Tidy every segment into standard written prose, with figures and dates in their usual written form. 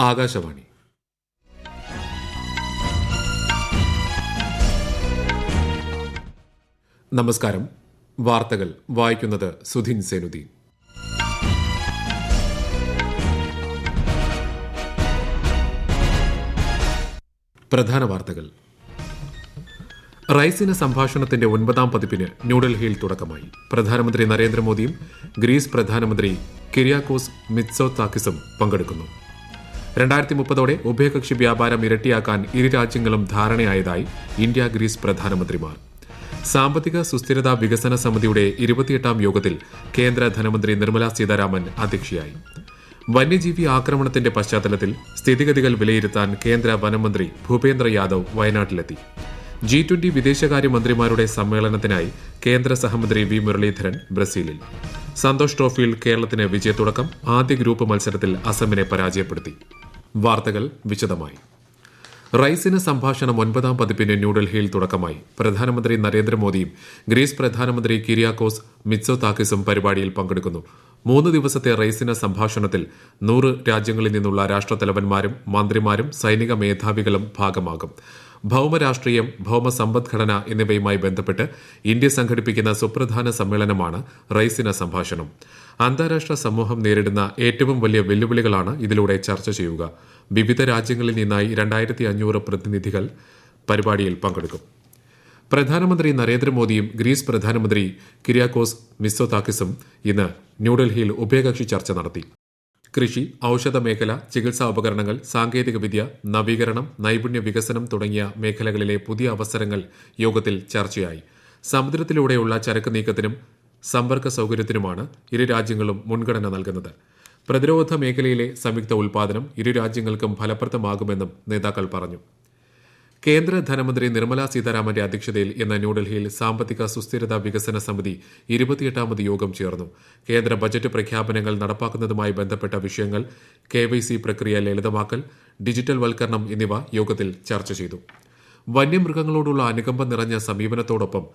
ആകാശവാണി. നമസ്കാരം. വാർത്തകൾ വായിക്കുന്നത് സുധിൻ സേനുദ്ദീൻ. പ്രധാന വാർത്തകൾ. റൈസിന സംഭാഷണത്തിന്റെ 9ാം പതിപ്പിന് ന്യൂഡൽഹിയിൽ തുടക്കമായി. പ്രധാനമന്ത്രി നരേന്ദ്രമോദിയും ഗ്രീസ് പ്രധാനമന്ത്രി കിരിയാക്കോസ് മിത്സോതാക്കിസും പങ്കെടുക്കുന്നു. 2030 ഉഭയകക്ഷി വ്യാപാരം ഇരട്ടിയാക്കാൻ ഇരു രാജ്യങ്ങളും ധാരണയായതായി ഇന്ത്യ ഗ്രീസ് പ്രധാനമന്ത്രിമാർ. സാമ്പത്തിക സുസ്ഥിരതാ വികസന സമിതിയുടെ 28ാം യോഗത്തിൽ കേന്ദ്ര ധനമന്ത്രി നിർമ്മല സീതാരാമൻ അധ്യക്ഷയായി. വന്യജീവി ആക്രമണത്തിന്റെ പശ്ചാത്തലത്തിൽ സ്ഥിതിഗതികൾ വിലയിരുത്താൻ കേന്ദ്ര വനമന്ത്രി ഭൂപേന്ദ്ര യാദവ് വയനാട്ടിലെത്തി. G20 വിദേശകാര്യമന്ത്രിമാരുടെ സമ്മേളനത്തിനായി കേന്ദ്ര സഹമന്ത്രി വി മുരളീധരൻ ബ്രസീലിൽ. സന്തോഷ് ട്രോഫിയിൽ കേരളത്തിന് വിജയത്തുടക്കം. ആദ്യ ഗ്രൂപ്പ് മത്സരത്തിൽ അസമിനെ പരാജയപ്പെടുത്തി. വാർത്തകൾ വിശദമായി. റൈസിന സംഭാഷണം 9ാം പതിപ്പിന് ന്യൂഡൽഹിയിൽ തുടക്കമായി. പ്രധാനമന്ത്രി നരേന്ദ്രമോദിയും ഗ്രീസ് പ്രധാനമന്ത്രി കിരിയാക്കോസ് മിത്സോതാക്കിസും പരിപാടിയിൽ പങ്കെടുക്കുന്നു. 3 ദിവസത്തെ റൈസിന സംഭാഷണത്തിൽ 100 രാജ്യങ്ങളിൽ നിന്നുള്ള രാഷ്ട്രത്തലവന്മാരും മന്ത്രിമാരും സൈനിക മേധാവികളും ഭാഗമാകും. ഭൌമരാഷ്ട്രീയം, ഭൌമ സമ്പദ്ഘടന എന്നിവയുമായി ബന്ധപ്പെട്ട് ഇന്ത്യ സംഘടിപ്പിക്കുന്ന സുപ്രധാന സമ്മേളനമാണ് റൈസിന സംഭാഷണം. അന്താരാഷ്ട്ര സമൂഹം നേരിടുന്ന ഏറ്റവും വലിയ വെല്ലുവിളികളാണ് ഇതിലൂടെ ചർച്ച ചെയ്യുക. വിവിധ രാജ്യങ്ങളിൽ നിന്നായി 2500 പ്രതിനിധികൾ പരിപാടിയിൽ പങ്കെടുക്കും. പ്രധാനമന്ത്രി നരേന്ദ്രമോദിയും ഗ്രീസ് പ്രധാനമന്ത്രി കിരിയാക്കോസ് മിത്സോതാക്കിസും ഇന്ന് ന്യൂഡൽഹിയിൽ ഉഭയകക്ഷി ചർച്ച നടത്തി. കൃഷി, ഔഷധ മേഖല, ചികിത്സാ ഉപകരണങ്ങൾ, സാങ്കേതികവിദ്യ, നവീകരണം, നൈപുണ്യ വികസനം തുടങ്ങിയ മേഖലകളിലെ പുതിയ അവസരങ്ങൾ യോഗത്തിൽ ചർച്ചയായി. സമുദ്രത്തിലൂടെയുള്ള ചരക്ക് നീക്കത്തിനും സമ്പർക്ക സൌകര്യത്തിനുമാണ് ഇരു രാജ്യങ്ങളും മുൻഗണന നൽകുന്നത്. പ്രതിരോധ മേഖലയിലെ സംയുക്ത ഉൽപാദനം ഇരു രാജ്യങ്ങൾക്കും ഫലപ്രദമാകുമെന്നും നേതാക്കൾ പറഞ്ഞു. കേന്ദ്ര ധനമന്ത്രി നിർമ്മല സീതാരാമന്റെ അധ്യക്ഷതയിൽ ഇന്ന് ന്യൂഡൽഹിയിൽ സാമ്പത്തിക സുസ്ഥിരതാ വികസന സമിതി 28ാമത് യോഗം ചേർന്നു. കേന്ദ്ര ബജറ്റ് പ്രഖ്യാപനങ്ങൾ നടപ്പാക്കുന്നതുമായി ബന്ധപ്പെട്ട വിഷയങ്ങൾ, KYC പ്രക്രിയ ലളിതമാക്കൽ, ഡിജിറ്റൽ വൽക്കരണം എന്നിവ യോഗത്തിൽ ചർച്ച ചെയ്തു. വന്യമൃഗങ്ങളോടുള്ള അനുകമ്പ നിറഞ്ഞ സമീപനത്തോടൊപ്പം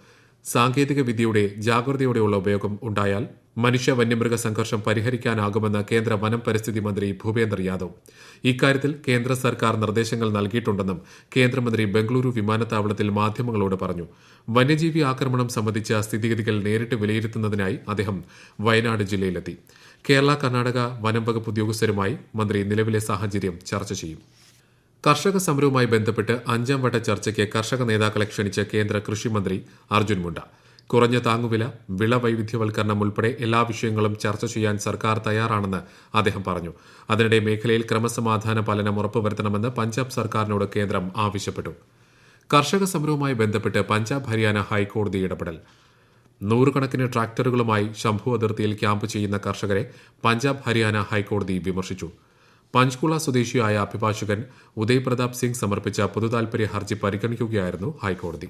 സാങ്കേതിക വിദ്യയുടെ ജാഗ്രതയോടെയുള്ള ഉപയോഗം ഉണ്ടായാൽ മനുഷ്യ വന്യമൃഗ സംഘർഷം പരിഹരിക്കാനാകുമെന്ന് കേന്ദ്ര വനം പരിസ്ഥിതി മന്ത്രി ഭൂപേന്ദ്ര യാദവ്. ഇക്കാര്യത്തിൽ കേന്ദ്ര സർക്കാർ നിർദ്ദേശങ്ങൾ നൽകിയിട്ടുണ്ടെന്നും കേന്ദ്രമന്ത്രി ബംഗളൂരു വിമാനത്താവളത്തിൽ മാധ്യമങ്ങളോട് പറഞ്ഞു. വന്യജീവി ആക്രമണം സംബന്ധിച്ച സ്ഥിതിഗതികൾ നേരിട്ട് വിലയിരുത്തുന്നതിനായി അദ്ദേഹം വയനാട് ജില്ലയിലെത്തി. കേരള, കർണാടക വനം വകുപ്പ് ഉദ്യോഗസ്ഥരുമായി മന്ത്രി നിലവിലെ സാഹചര്യം ചർച്ച ചെയ്യും. കർഷക സമരവുമായി ബന്ധപ്പെട്ട് 5ാം വട്ട ചർച്ചയ്ക്ക് കർഷക നേതാക്കളെ ക്ഷണിച്ച കേന്ദ്ര കൃഷിമന്ത്രി അർജുൻ മുണ്ട. കുറഞ്ഞ താങ്ങുവില, വിള വൈവിധ്യവൽക്കരണം ഉൾപ്പെടെ എല്ലാ വിഷയങ്ങളും ചർച്ച ചെയ്യാൻ സർക്കാർ തയ്യാറാണെന്ന് അദ്ദേഹം പറഞ്ഞു. അതിനിടെ മേഖലയിൽ ക്രമസമാധാന പാലനം ഉറപ്പുവരുത്തണമെന്ന് പഞ്ചാബ് സർക്കാരിനോട് കേന്ദ്രം ആവശ്യപ്പെട്ടു. കർഷക സമരവുമായി ബന്ധപ്പെട്ട് പഞ്ചാബ് ഹരിയാന ഹൈക്കോടതി ഇടപെടൽ. 100 കണക്കിന് ട്രാക്ടറുകളുമായി ശംഭു അതിർത്തിയിൽ ക്യാമ്പ് ചെയ്യുന്ന കർഷകരെ പഞ്ചാബ് ഹരിയാന ഹൈക്കോടതി വിമർശിച്ചു. പഞ്ച്കുള സ്വദേശിയായ അഭിഭാഷകൻ ഉദയ് പ്രതാപ് സിംഗ് സമർപ്പിച്ച പൊതുതാൽപര്യ ഹർജി പരിഗണിക്കുകയായിരുന്നു ഹൈക്കോടതി.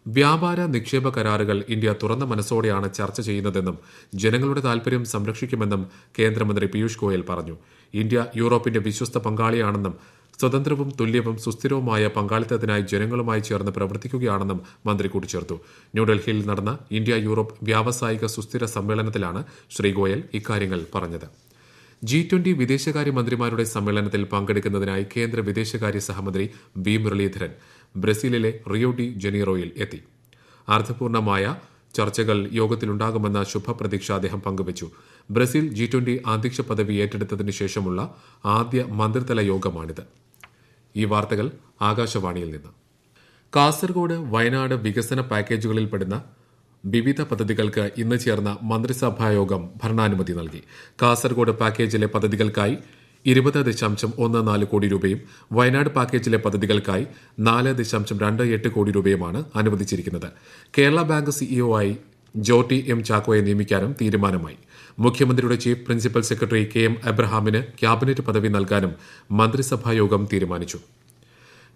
വ്യാപാര നിക്ഷേപ കരാറുകൾ ഇന്ത്യ തുറന്ന മനസ്സോടെയാണ് ചർച്ച ചെയ്യുന്നതെന്നും ജനങ്ങളുടെ താൽപര്യം സംരക്ഷിക്കുമെന്നും കേന്ദ്രമന്ത്രി പീയൂഷ് ഗോയൽ പറഞ്ഞു. ഇന്ത്യ യൂറോപ്പിന്റെ വിശ്വസ്ത പങ്കാളിയാണെന്നും സ്വതന്ത്രവും തുല്യവും സുസ്ഥിരവുമായ പങ്കാളിത്തത്തിനായി ജനങ്ങളുമായി ചേർന്ന് പ്രവർത്തിക്കുകയാണെന്നും മന്ത്രി കൂട്ടിച്ചേർത്തു. ന്യൂഡൽഹിയിൽ നടന്ന ഇന്ത്യ യൂറോപ്പ് വ്യാവസായിക സുസ്ഥിര സമ്മേളനത്തിലാണ് ശ്രീ ഗോയൽ ഇക്കാര്യങ്ങൾ പറഞ്ഞത്. G20 വിദേശകാര്യമന്ത്രിമാരുടെ സമ്മേളനത്തിൽ പങ്കെടുക്കുന്നതിനായി കേന്ദ്ര വിദേശകാര്യ സഹമന്ത്രി വി മുരളീധരൻ ബ്രസീലിലെ റിയോ ഡി ജനീറോയിൽ എത്തി. അർത്ഥപൂർണമായ ചർച്ചകൾ യോഗത്തിലുണ്ടാകുമെന്ന ശുഭപ്രതീക്ഷ അദ്ദേഹം പങ്കുവച്ചു. ബ്രസീൽ G20 അധ്യക്ഷ പദവി ഏറ്റെടുത്തതിനു ശേഷമുള്ള ആദ്യ മന്ത്രിതല യോഗമാണിത്. ഈ വാർത്തകൾ ആകാശവാണിയിൽ നിന്ന്. കാസർഗോഡ്, വയനാട് വികസന പാക്കേജുകളിൽപ്പെടുന്ന വിവിധ പദ്ധതികൾക്ക് ഇന്ന് ചേർന്ന മന്ത്രിസഭായോഗം ഭരണാനുമതി നൽകി. കാസർഗോഡ് പാക്കേജിലെ പദ്ധതികൾക്കായി 20.14 കോടി രൂപയും വയനാട് പാക്കേജിലെ പദ്ധതികൾക്കായി 4.28 കോടി രൂപയുമാണ് അനുവദിച്ചിരിക്കുന്നത്. കേരള ബാങ്ക് CEO ആയി ജോട്ടി എം ചാക്കോയെ നിയമിക്കാനും തീരുമാനമായി. മുഖ്യമന്ത്രിയുടെ ചീഫ് പ്രിൻസിപ്പൽ സെക്രട്ടറി KM എബ്രഹാമിന് ക്യാബിനറ്റ് പദവി നൽകാനും മന്ത്രിസഭായോഗം തീരുമാനിച്ചു.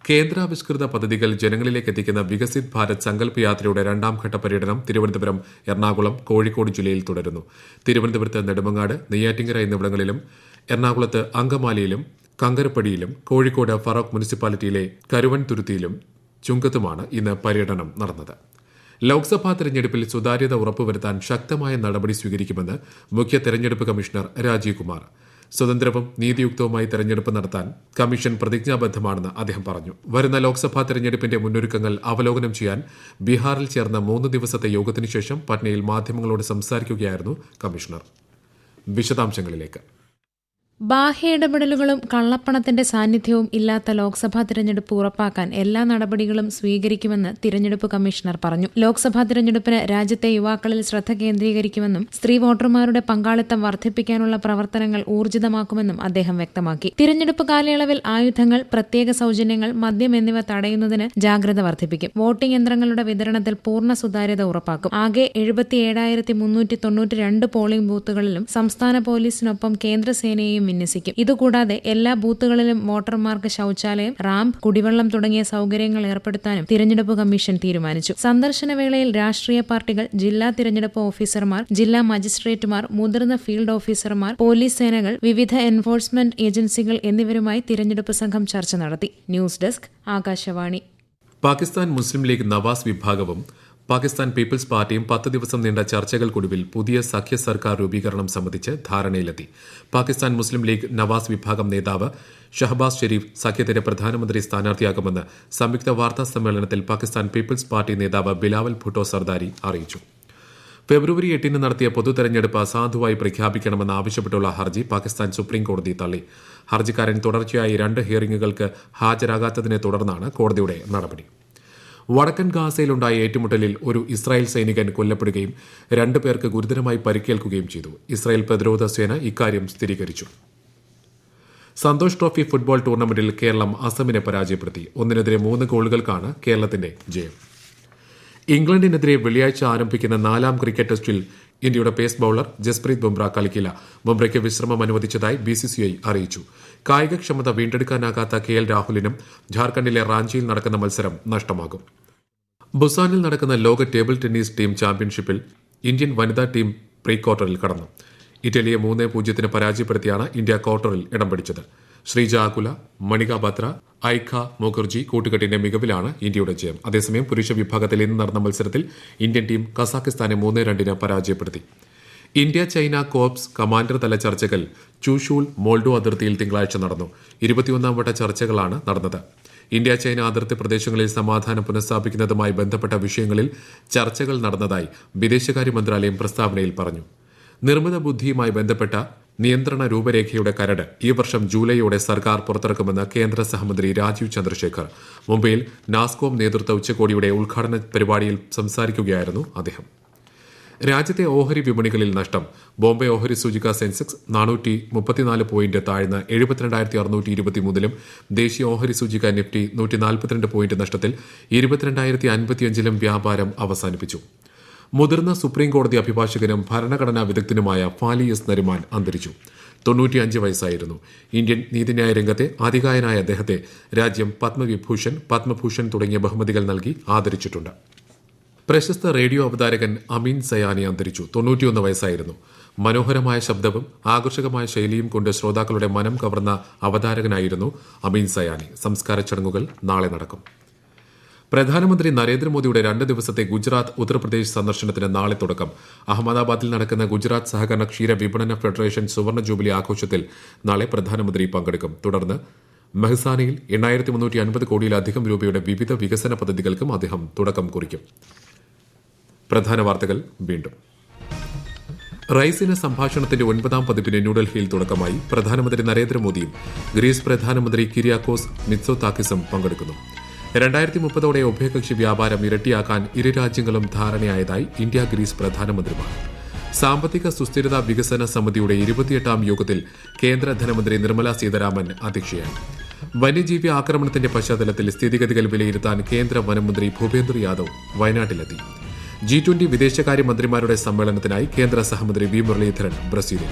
കേന്ദ്രാവിഷ്കൃത പദ്ധതികൾ ജനങ്ങളിലേക്ക് എത്തിക്കുന്ന വികസിത് ഭാരത് സങ്കല്പ് യാത്രയുടെ 2ാം ഘട്ട പര്യടനം തിരുവനന്തപുരം, എറണാകുളം, കോഴിക്കോട് ജില്ലയിൽ തുടരുന്നു. തിരുവനന്തപുരത്ത് നെടുമങ്ങാട്, നെയ്യാറ്റിങ്കര എന്നിവിടങ്ങളിലും എറണാകുളത്ത് അങ്കമാലിയിലും കങ്കരപ്പടിയിലും കോഴിക്കോട് ഫറോക്ക് മുനിസിപ്പാലിറ്റിയിലെ കരുവൻതുരുത്തിയിലും ചുങ്കത്തുമാണ് ഇന്ന് പര്യടനം നടന്നത്. ലോക്സഭാ തെരഞ്ഞെടുപ്പിൽ സുതാര്യത ഉറപ്പുവരുത്താൻ ശക്തമായ നടപടി സ്വീകരിക്കുമെന്ന് മുഖ്യ തെരഞ്ഞെടുപ്പ് കമ്മീഷണർ രാജീവ് കുമാർ. സ്വതന്ത്രവും നീതിയുക്തവുമായി തെരഞ്ഞെടുപ്പ് നടത്താൻ കമ്മീഷൻ പ്രതിജ്ഞാബദ്ധമാണെന്ന് അദ്ദേഹം പറഞ്ഞു. വരുന്ന ലോക്സഭാ തെരഞ്ഞെടുപ്പിന്റെ മുന്നൊരുക്കങ്ങൾ അവലോകനം ചെയ്യാൻ ബീഹാറിൽ ചേർന്ന 3 ദിവസത്തെ യോഗത്തിനു ശേഷം പട്നയിൽ മാധ്യമങ്ങളോട് സംസാരിക്കുകയായിരുന്നു കമ്മീഷണർ. വിശദാംശങ്ങളിലേക്ക്. ബാഹ്യ ഇടപെടലുകളും കള്ളപ്പണത്തിന്റെ സാന്നിധ്യവും ഇല്ലാത്ത ലോക്സഭാ തിരഞ്ഞെടുപ്പ് ഉറപ്പാക്കാൻ എല്ലാ നടപടികളും സ്വീകരിക്കുമെന്ന് തിരഞ്ഞെടുപ്പ് കമ്മീഷണർ പറഞ്ഞു. ലോക്സഭാ തിരഞ്ഞെടുപ്പിന് രാജ്യത്തെ യുവാക്കളിൽ ശ്രദ്ധ കേന്ദ്രീകരിക്കുമെന്നും സ്ത്രീ വോട്ടർമാരുടെ പങ്കാളിത്തം വർദ്ധിപ്പിക്കാനുള്ള പ്രവർത്തനങ്ങൾ ഊർജിതമാക്കുമെന്നും അദ്ദേഹം വ്യക്തമാക്കി. തിരഞ്ഞെടുപ്പ് കാലയളവിൽ ആയുധങ്ങൾ, പ്രത്യേക സൌജന്യങ്ങൾ, മദ്യം എന്നിവ തടയുന്നതിന് ജാഗ്രത വർദ്ധിപ്പിക്കും. വോട്ടിംഗ് യന്ത്രങ്ങളുടെ വിതരണത്തിൽ പൂർണ്ണ സുതാര്യത ഉറപ്പാക്കും. ആകെ 77,392 പോളിംഗ് ബൂത്തുകളിലും സംസ്ഥാന പോലീസിനൊപ്പം കേന്ദ്രസേനയെയും വിന്യസിക്കും. ഇതുകൂടാതെ എല്ലാ ബൂത്തുകളിലും വോട്ടർമാർക്ക് ശൌചാലയം, റാമ്പ്, കുടിവെള്ളം തുടങ്ങിയ സൌകര്യങ്ങൾ ഏർപ്പെടുത്താനും തിരഞ്ഞെടുപ്പ് കമ്മീഷൻ തീരുമാനിച്ചു. സന്ദർശനവേളയിൽ രാഷ്ട്രീയ പാർട്ടികൾ, ജില്ലാ തിരഞ്ഞെടുപ്പ് ഓഫീസർമാർ, ജില്ലാ മജിസ്ട്രേറ്റുമാർ, മുതിർന്ന ഫീൽഡ് ഓഫീസർമാർ, പോലീസ് സേനകൾ, വിവിധ എൻഫോഴ്സ്മെന്റ് ഏജൻസികൾ എന്നിവരുമായി തിരഞ്ഞെടുപ്പ് സംഘം ചർച്ച നടത്തി. News desk, Akashvani. പാകിസ്ഥാൻ മുസ്ലിം ലീഗ് നവാസ് വിഭാഗവും പാകിസ്ഥാൻ പീപ്പിൾസ് പാർട്ടിയും 10 ദിവസം നീണ്ട ചർച്ചകൾക്കൊടുവിൽ പുതിയ സഖ്യ സർക്കാർ രൂപീകരണം സംബന്ധിച്ച് ധാരണയിലെത്തി. പാകിസ്ഥാൻ മുസ്ലിം ലീഗ് നവാസ് വിഭാഗം നേതാവ് ഷഹബാസ് ഷെരീഫ് സഖ്യത്തിന്റെ പ്രധാനമന്ത്രി സ്ഥാനാർത്ഥിയാകുമെന്ന് സംയുക്ത വാർത്താ സമ്മേളനത്തിൽ പാകിസ്ഥാൻ പീപ്പിൾസ് പാർട്ടി നേതാവ് ബിലാവൽ ഭുട്ടോ സർദാരി അറിയിച്ചു. ഫെബ്രുവരി 8 നടത്തിയ പൊതുതെരഞ്ഞെടുപ്പ് അസാധുവായി പ്രഖ്യാപിക്കണമെന്ന് ആവശ്യപ്പെട്ടുള്ള ഹർജി പാകിസ്ഥാൻ സുപ്രീംകോടതി തള്ളി. ഹർജിക്കാരൻ തുടർച്ചയായി 2 ഹിയറിംഗുകൾക്ക് ഹാജരാകാത്തതിനെ തുടർന്നാണ് കോടതിയുടെ നടപടി. വടക്കൻ ഗാസയിലുണ്ടായ ഏറ്റുമുട്ടലിൽ ഒരു ഇസ്രായേൽ സൈനികൻ കൊല്ലപ്പെടുകയും 2 പേർക്ക് ഗുരുതരമായി പരിക്കേൽക്കുകയും ചെയ്തു. ഇസ്രായേൽ പ്രതിരോധ സേന ഇക്കാര്യം സ്ഥിരീകരിച്ചു. സന്തോഷ് ട്രോഫി ഫുട്ബോൾ ടൂർണമെന്റിൽ കേരളം അസമിനെ പരാജയപ്പെടുത്തി. 1-3 ഗോളുകൾക്കാണ് കേരളത്തിന്റെ ജയം. ഇംഗ്ലണ്ടിനെതിരെ വെള്ളിയാഴ്ച ആരംഭിക്കുന്ന 4ാം ക്രിക്കറ്റ് ടെസ്റ്റിൽ ഇന്ത്യയുടെ പേസ് ബൌളർ ജസ്പ്രീത് ബുംറ കളിക്കില്ല. ബുംറയ്ക്ക് വിശ്രമം അനുവദിച്ചതായി BCCI അറിയിച്ചു. കായികക്ഷമത വീണ്ടെടുക്കാനാകാത്ത KL രാഹുലിനും ഝാർഖണ്ഡിലെ റാഞ്ചിയിൽ നടക്കുന്ന മത്സരം നഷ്ടമാകും. ബുസാനിൽ നടക്കുന്ന ലോക ടേബിൾ ടെന്നീസ് ടീം ചാമ്പ്യൻഷിപ്പിൽ ഇന്ത്യൻ വനിതാ ടീം പ്രീ ക്വാർട്ടറിൽ കടന്നു. ഇറ്റലിയെ 3-0 പരാജയപ്പെടുത്തിയാണ് ഇന്ത്യ ക്വാർട്ടറിൽ ഇടം പിടിച്ചത്. ശ്രീജ ആകുല, മണിക ബത്ര, ഐഖ മുഖർജി കൂട്ടുകെട്ടിന്റെ മികവിലാണ് ഇന്ത്യയുടെ ജയം. അതേസമയം പുരുഷ വിഭാഗത്തിൽ ഇന്ന് നടന്ന മത്സരത്തിൽ ഇന്ത്യൻ ടീം കസാഖിസ്ഥാനെ 3-2 പരാജയപ്പെടുത്തി. ഇന്ത്യ ചൈന കോർപ്സ് കമാൻഡർ തല ചർച്ചകൾ ചൂഷൂൾ മോൾഡോ അതിർത്തിയിൽ തിങ്കളാഴ്ച നടന്നു. 21ാം വട്ട ചർച്ചകളാണ് നടന്നത്. ഇന്ത്യ ചൈന അതിർത്തി പ്രദേശങ്ങളിൽ സമാധാനം പുനഃസ്ഥാപിക്കുന്നതുമായി ബന്ധപ്പെട്ട വിഷയങ്ങളിൽ ചർച്ചകൾ നടന്നതായി വിദേശകാര്യ മന്ത്രാലയം പ്രസ്താവനയിൽ പറഞ്ഞു. നിർമ്മിത ബുദ്ധിയുമായി ബന്ധപ്പെട്ട നിയന്ത്രണ രൂപരേഖയുടെ കരട് ഈ വർഷം ജൂലൈയോടെ സർക്കാർ പുറത്തിറക്കുമെന്ന് കേന്ദ്ര സഹമന്ത്രി രാജീവ് ചന്ദ്രശേഖർ മുംബൈയിൽ നാസ്കോം നേതൃത്വ ഉച്ചകോടിയുടെ ഉദ്ഘാടന പരിപാടിയിൽ സംസാരിക്കുകയായിരുന്നു അദ്ദേഹം. രാജ്യത്തെ ഓഹരി വിപണികളിൽ നഷ്ടം. ബോംബെ ഓഹരി സൂചിക സെൻസെക്സ് 434 പോയിന്റ് താഴ്ന്ന് 72,623-ലും ദേശീയ ഓഹരി സൂചിക നിഫ്റ്റി 142 പോയിന്റ് നഷ്ടത്തിൽ 22,055-ലും വ്യാപാരം അവസാനിപ്പിച്ചു. മുതിർന്ന സുപ്രീംകോടതി അഭിഭാഷകനും ഭരണഘടനാ വിദഗ്ധനുമായ ഫാലി എസ് നരിമാൻ അന്തരിച്ചു. 95 വയസ്സായിരുന്നു. ഇന്ത്യൻ നീതിന്യായ രംഗത്തെ അതികായനായ അദ്ദേഹത്തെ രാജ്യം പത്മവിഭൂഷൺ, പത്മഭൂഷൺ തുടങ്ങിയ ബഹുമതികൾ നൽകി ആദരിച്ചിട്ടുണ്ട്. പ്രശസ്ത റേഡിയോ അവതാരകൻ അമീൻ സയാനി അന്തരിച്ചു. 91 വയസ്സായിരുന്നു. മനോഹരമായ ശബ്ദവും ആകർഷകമായ ശൈലിയും കൊണ്ട് ശ്രോതാക്കളുടെ മനം കവർന്ന അവതാരകനായിരുന്നു അമീൻ സയാനി. സംസ്കാര ചടങ്ങുകൾ നാളെ നടക്കും. പ്രധാനമന്ത്രി നരേന്ദ്രമോദിയുടെ 2 ദിവസത്തെ ഗുജറാത്ത്, ഉത്തർപ്രദേശ് സന്ദർശനത്തിന് നാളെ തുടക്കം. അഹമ്മദാബാദിൽ നടക്കുന്ന ഗുജറാത്ത് സഹകരണ ക്ഷീര വിപണന ഫെഡറേഷൻ സുവർണ ജൂബിലി ആഘോഷത്തിൽ നാളെ പ്രധാനമന്ത്രി പങ്കെടുക്കും. തുടർന്ന് മെഹ്സാനയിൽ 8,350 കോടിയിലധികം രൂപയുടെ വിവിധ വികസന പദ്ധതികൾക്കും അദ്ദേഹം തുടക്കം കുറിക്കും. പ്രധാന വാർത്തകൾ വീണ്ടും. റൈസിന സംഭാഷണത്തിന്റെ 9ാം പതിപ്പിന് ന്യൂഡൽഹിയിൽ തുടക്കമായി. പ്രധാനമന്ത്രി നരേന്ദ്രമോദിയും ഗ്രീസ് പ്രധാനമന്ത്രി കിരിയാക്കോസ് മിത്സോതാക്കിസും പങ്കെടുക്കുന്നു. 2030 ഉഭയകക്ഷി വ്യാപാരം ഇരട്ടിയാക്കാൻ ഇരു രാജ്യങ്ങളും ധാരണയായതായി ഇന്ത്യ ഗ്രീസ് പ്രധാനമന്ത്രിമാർ. സാമ്പത്തിക സുസ്ഥിരതാ വികസന സമിതിയുടെ 28ാം യോഗത്തിൽ കേന്ദ്ര ധനമന്ത്രി നിർമ്മല സീതാരാമൻ അധ്യക്ഷയായി. വന്യജീവി ആക്രമണത്തിന്റെ പശ്ചാത്തലത്തിൽ സ്ഥിതിഗതികൾ വിലയിരുത്താൻ കേന്ദ്ര വനമന്ത്രി ഭൂപേന്ദ്ര യാദവ് വയനാട്ടിലെത്തി. G20 വിദേശകാര്യമന്ത്രിമാരുടെ സമ്മേളനത്തിനായി കേന്ദ്ര സഹമന്ത്രി വി മുരളീധരൻ ബ്രസീലിൽ.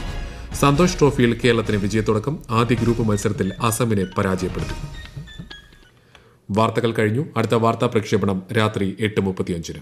സന്തോഷ് ട്രോഫിയിൽ കേരളത്തിന് വിജയത്തുടക്കം. ആദ്യ ഗ്രൂപ്പ് മത്സരത്തിൽ അസമിനെ പരാജയപ്പെടുത്തി. വാർത്തകൾ കഴിഞ്ഞു. അടുത്ത വാർത്താ പ്രക്ഷേപണം രാത്രി 8:35.